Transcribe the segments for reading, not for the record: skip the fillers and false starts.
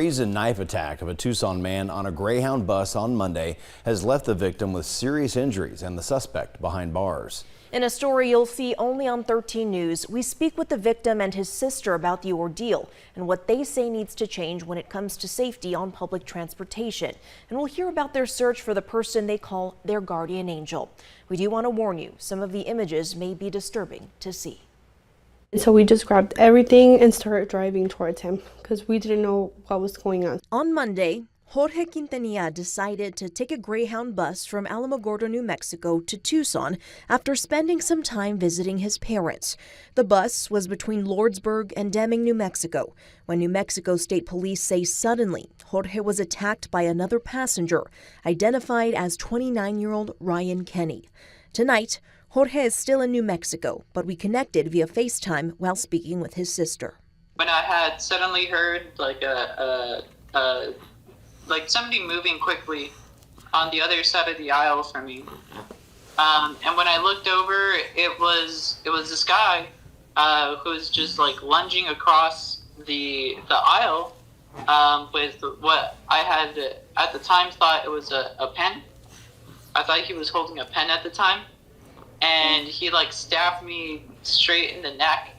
Brazen knife attack of a Tucson man on a Greyhound bus on Monday has left the victim with serious injuries and the suspect behind bars. In a story you'll see only on 13 News, we speak with the victim and his sister about the ordeal and what they say needs to change when it comes to safety on public transportation. And we'll hear about their search for the person they call their guardian angel. We do want to warn you, some of the images may be disturbing to see. So we just grabbed everything and started driving towards him because we didn't know what was going on. On Monday, Jorge Quintanilla decided to take a Greyhound bus from Alamogordo, New Mexico to Tucson after spending some time visiting his parents. The bus was between Lordsburg and Deming, New Mexico, when New Mexico State Police say suddenly Jorge was attacked by another passenger, identified as 29-year-old Ryan Kenny. Tonight, Jorge is still in New Mexico, but we connected via FaceTime while speaking with his sister. When I had suddenly heard like somebody moving quickly on the other side of the aisle from me, and when I looked over, it was this guy who was just like lunging across the aisle with what I had at the time thought it was a pen. I thought he was holding a pen at the time. And he like stabbed me straight in the neck.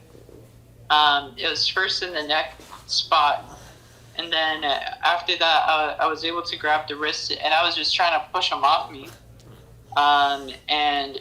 It was first in the neck spot, and then after that I was able to grab the wrist, and I was just trying to push him off me. And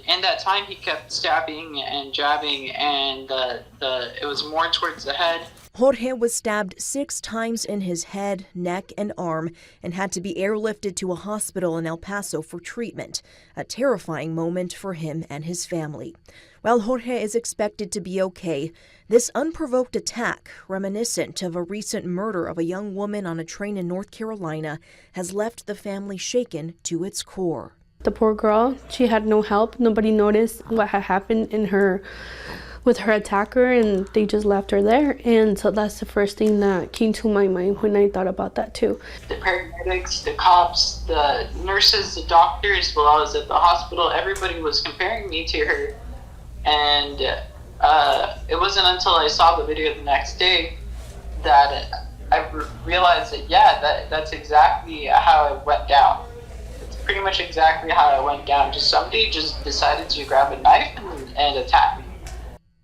in that time he kept stabbing and jabbing, and it was more towards the head. Jorge was stabbed 6 times in his head, neck, and arm and had to be airlifted to a hospital in El Paso for treatment. A terrifying moment for him and his family. While Jorge is expected to be okay, this unprovoked attack, reminiscent of a recent murder of a young woman on a train in North Carolina, has left the family shaken to its core. The poor girl, she had no help. Nobody noticed what had happened with her attacker, and they just left her there. And so that's the first thing that came to my mind when I thought about that too. The paramedics, the cops, the nurses, the doctors, while I was at the hospital, everybody was comparing me to her. And it wasn't until I saw the video the next day that I realized that that's exactly how it went down. It's pretty much exactly how it went down. Somebody just decided to grab a knife and attack me.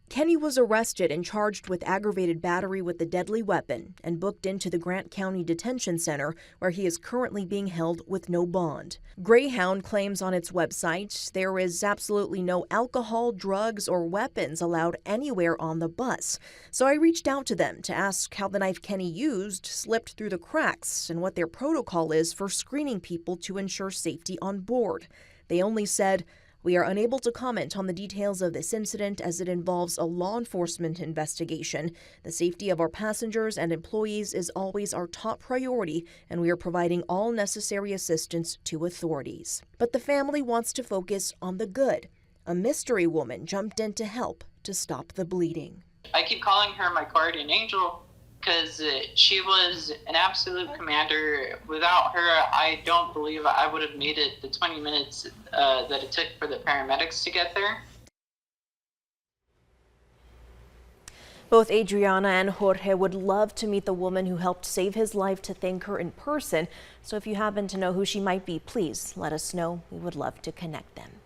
Kenny was arrested and charged with aggravated battery with a deadly weapon and booked into the Grant County Detention Center, where he is currently being held with no bond. Greyhound claims on its website there is absolutely no alcohol, drugs, or weapons allowed anywhere on the bus. So I reached out to them to ask how the knife Kenny used slipped through the cracks and what their protocol is for screening people to ensure safety on board. They only said, "We are unable to comment on the details of this incident as it involves a law enforcement investigation. The safety of our passengers and employees is always our top priority, and we are providing all necessary assistance to authorities." But the family wants to focus on the good. A mystery woman jumped in to help to stop the bleeding. I keep calling her my guardian angel because she was an absolute commander. Without her, I don't believe I would have made it the 20 minutes that it took for the paramedics to get there. Both Adriana and Jorge would love to meet the woman who helped save his life to thank her in person. So if you happen to know who she might be, please let us know. We would love to connect them.